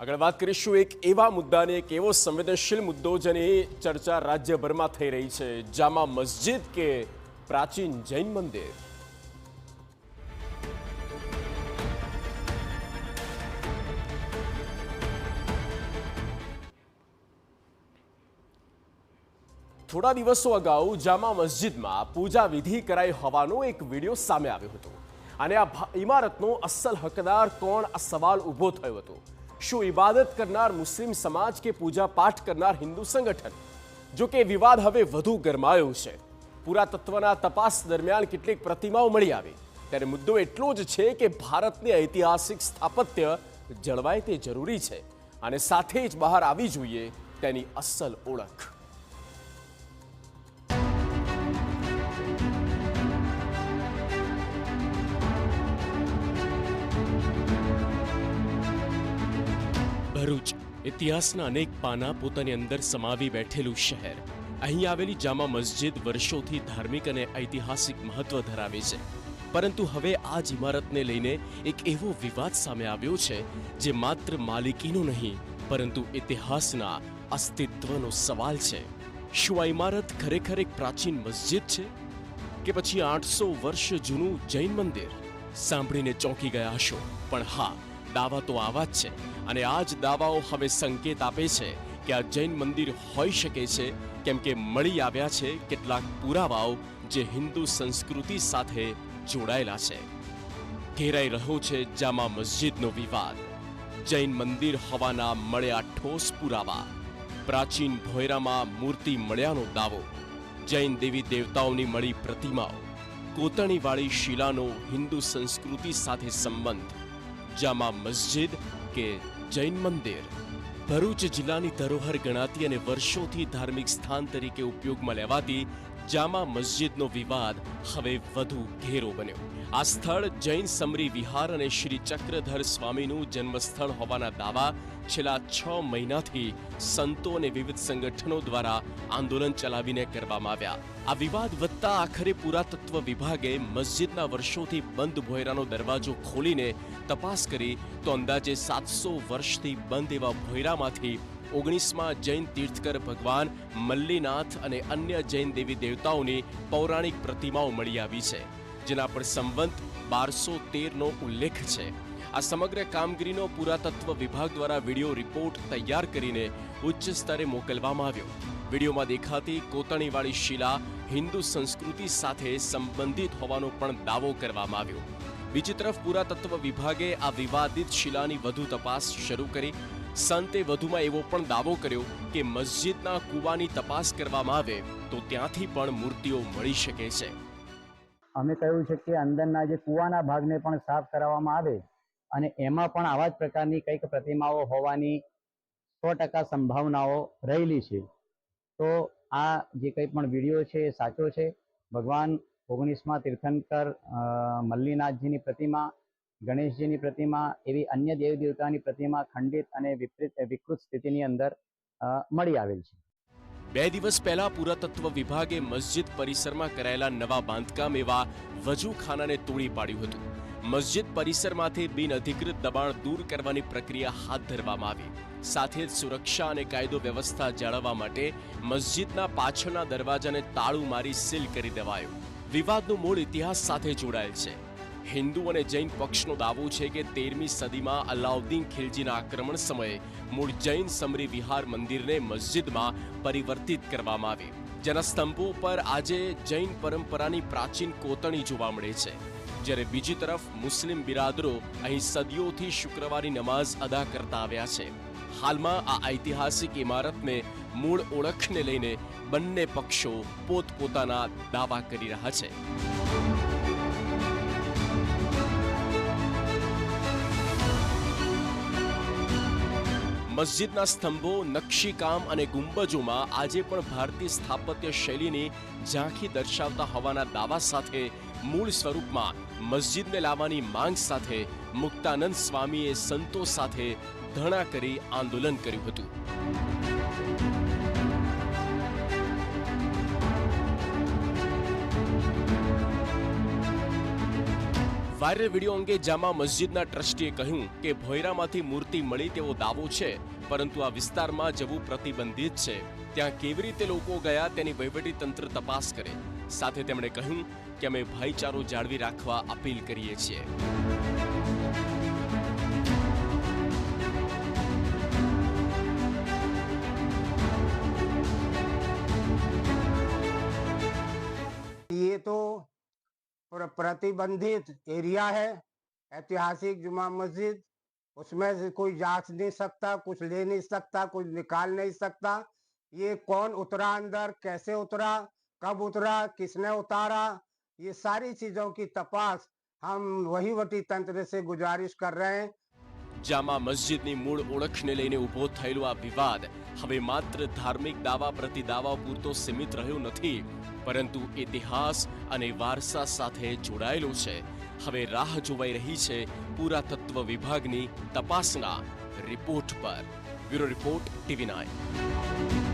આગળ વાત કરીશું એક એવા મુદ્દાની, એક એવો સંવેદનશીલ મુદ્દો જેની ચર્ચા રાજ્યભરમાં થઈ રહી છે, જામા મસ્જિદ કે પ્રાચીન જૈન મંદિર. થોડા દિવસો અગાઉ જામા મસ્જિદમાં પૂજા વિધિ કરાઈ હોવાનો એક વિડીયો સામે આવ્યો હતો અને આ ઇમારતનો અસલ હકદાર કોણ, આ સવાલ ઊભો થયો હતો. શું ઇબાદત કરનાર મુસ્લિમ સમાજ કે પૂજા પાઠ કરનાર હિન્દુ સંગઠન? જો કે વિવાદ હવે વધુ ગરમાયો છે. પુરાતત્વના તપાસ દરમિયાન કેટલીક પ્રતિમાઓ મળી આવી, ત્યારે મુદ્દો એટલો જ છે કે ભારતની ઐતિહાસિક સ્થાપત્ય જળવાય તે જરૂરી છે અને સાથે જ બહાર આવી જોઈએ તેની અસલ ઓળખ. ભરૂચ ઇતિહાસના અનેક પાના પોતાની અંદર સમાવી બેઠેલું શહેર. અહીં આવેલી જામા મસ્જિદ વર્ષોથી ધાર્મિક અને ઐતિહાસિક મહત્વ ધરાવે છે, પરંતુ હવે આ જ ઇમારતને લઈને એક એવો વિવાદ સામે આવ્યો છે જે માત્ર માલિકીનો નહીં પરંતુ ઇતિહાસના અસ્તિત્વનો સવાલ છે. શું આ ઇમારત ખરેખર એક પ્રાચીન મસ્જિદ છે કે પછી 800 વર્ષ જૂનું જૈન મંદિર? સાંભળીને ચોંકી ગયા હશો, પણ હા, દાવા તો આવા જ છે અને આ જ દાવાઓ હવે સંકેત આપે છે કે આ જૈન મંદિર હોઈ શકે છે, કેમ કે મળી આવ્યા છે કેટલાક પુરાવાઓ જે હિન્દુ સંસ્કૃતિ સાથે જોડાયેલા છે. ઘેરાઈ રહ્યો છે જામા મસ્જિદનો વિવાદ. જૈન મંદિર હોવાના મળ્યા ઠોસ પુરાવા. પ્રાચીન ભોયરામાં મૂર્તિ મળ્યાનો દાવો. જૈન દેવી દેવતાઓની મળી પ્રતિમાઓ. કોતરણીવાળી શિલાનો હિન્દુ સંસ્કૃતિ સાથે સંબંધ. જામા મસ્જિદ કે જૈન મંદિર? ભરૂચ જિલ્લાની ધરોહર ગણાતી અને વર્ષોથી ધાર્મિક સ્થાન તરીકે ઉપયોગમાં લેવાતી જામા મસ્જિદનો વિવાદ હવે વધુ ઘેરો બન્યો. આ સ્થળ જૈન સમરી વિહાર અને શ્રી ચક્રધર સ્વામીનું જન્મસ્થળ હોવાના દાવા છેલ્લા 6 મહિનાથી સંતો અને વિવિધ સંગઠનો દ્વારા આંદોલન ચલાવીને કરવામાં આવ્યા. આ વિવાદ વધતા આખરે પુરાતત્વ વિભાગે મસ્જિદના વર્ષોથી બંધ ભોયરાનો દરવાજો ખોલીને તપાસ કરી તો અંદાજે 700 વર્ષથી બંધ એવા ભોયરામાંથી 19માં જૈન તીર્થકર ભગવાન મલ્લીનાથ અને અન્ય જૈન દેવી દેવતાઓની પૌરાણિક પ્રતિમાઓ મળી આવી છે, જેના પર સંવંત 1213નો ઉલ્લેખ છે. આ સમગ્ર કામગીરીનો પુરાતત્વ વિભાગ દ્વારા વિડીયો રિપોર્ટ તૈયાર કરીને ઉચ્ચ સ્તરે મોકલવામાં આવ્યો. વિડીયોમાં દેખાતી કોતરણીવાળી શિલા હિન્દુ સંસ્કૃતિ સાથે સંબંધિત હોવાનો પણ દાવો કરવામાં આવ્યો. બીજી તરફ પુરાતત્વ વિભાગે આ વિવાદિત શિલાની વધુ તપાસ શરૂ કરી. સંતે વધુમાં એવો પણ દાવો કર્યો કે મસ્જિદના કૂવાની તપાસ કરવામાં આવે તો ત્યાંથી પણ મૂર્તિઓ મળી શકે છે. અમે કહ્યું છે કે અંદરના જે કૂવાના ભાગને પણ સાફ કરાવવામાં આવે અને એમાં પણ આવા જ પ્રકારની કંઈક પ્રતિમાઓ હોવાની 100% સંભાવનાઓ રહેલી છે. તો આ જે કંઈ પણ વિડીયો છે એ સાચો છે. ભગવાન 19માં તીર્થંકર મલ્લીનાથજીની પ્રતિમા, ગણેશજીની પ્રતિમા, એવી અન્ય દેવ દેવતાની પ્રતિમા ખંડિત અને વિકૃત સ્થિતિની અંદર મળી આવેલ છે. 2 દિવસ પહેલા પુરાતત્વ વિભાગે મસ્જિદ પરિસરમાં કરાયેલા નવા બાંધકામ એવા વજૂખાનાને તોડી પાડ્યું હતું. મસ્જિદ પરિસરમાંથી બિનઅધિકૃત દબાણ દૂર કરવાની પ્રક્રિયા હાથ ધરવામાં આવી. સાથે જ સુરક્ષા અને કાયદો વ્યવસ્થા જાળવવા માટે મસ્જિદના પાછળના દરવાજાને તાળું મારી સીલ કરી દેવાયો. વિવાદનું મૂળ ઇતિહાસ સાથે જોડાયેલ છે. હિન્દુ અને જૈન પક્ષનો દાવો છે કે 13મી સદીમાં અલાઉદ્દીન ખિલજીના આક્રમણ સમયે મૂળ જૈન સમરી વિહાર મંદિરને મસ્જિદમાં પરિવર્તિત કરવામાં આવી, જેના સ્તંભો પર આજે જૈન પરંપરાની પ્રાચીન કોતરણી જોવા મળે છે. જ્યારે બીજી તરફ મુસ્લિમ બિરાદરો અહીં સદીઓથી શુક્રવારની નમાઝ અદા કરતા આવ્યા છે. હાલમાં આ ઐતિહાસિક ઇમારતને મૂળ ઓળખને લઈને બંને પક્ષો પોતપોતાના દાવા કરી રહ્યા છે. મસ્જિદના સ્તંભો, નકશીકામ અને ગુંબજોમાં આજે પણ ભારતીય સ્થાપત્ય શૈલીની ઝાંખી દર્શાવતા હોવાના દાવા સાથે મૂળ સ્વરૂપમાં મસ્જિદને લાવવાની માંગ સાથે મુક્તાનંદ સ્વામીએ સંતો સાથે ધરણા કરી આંદોલન કર્યું હતું. વાયરલ વિડીયો અંગે જામા મસ્જિદના ટ્રસ્ટીએ કહ્યું કે ભોયરામાંથી મૂર્તિ મળી તેવો દાવો છે, પરંતુ આ વિસ્તારમાં જવું પ્રતિબંધિત છે. ત્યાં કેવી રીતે લોકો ગયા તેની વહીવટી તંત્ર તપાસ કરે. સાથે તેમણે કહ્યું કે અમે ભાઈચારો જાળવી રાખવા અપીલ કરીએ છીએ. ये तो प्रतिबंधित एरिया है, ऐतिहासिक जुमा मस्जिद. उसमें से कोई जांच नहीं सकता, कुछ ले नहीं सकता, कुछ निकाल नहीं सकता. ये कौन उतरा अंदर, कैसे उतरा, कब उतरा, किसने उतारा, ये सारी चीजों की तपास हम वहीवटी तंत्र से गुजारिश कर रहे हैं. જામા મસ્જિદની મૂળ ઓળખને લઈને ઊભો થયેલો આ વિવાદ હવે માત્ર ધાર્મિક દાવા પ્રતિદાવા પૂરતો સીમિત રહ્યો નથી, પરંતુ ઇતિહાસ અને વારસા સાથે જોડાયેલો છે. હવે રાહ જોવાઈ રહી છે પુરાતત્વ વિભાગની તપાસના રિપોર્ટ પર. Bureau report, TV9.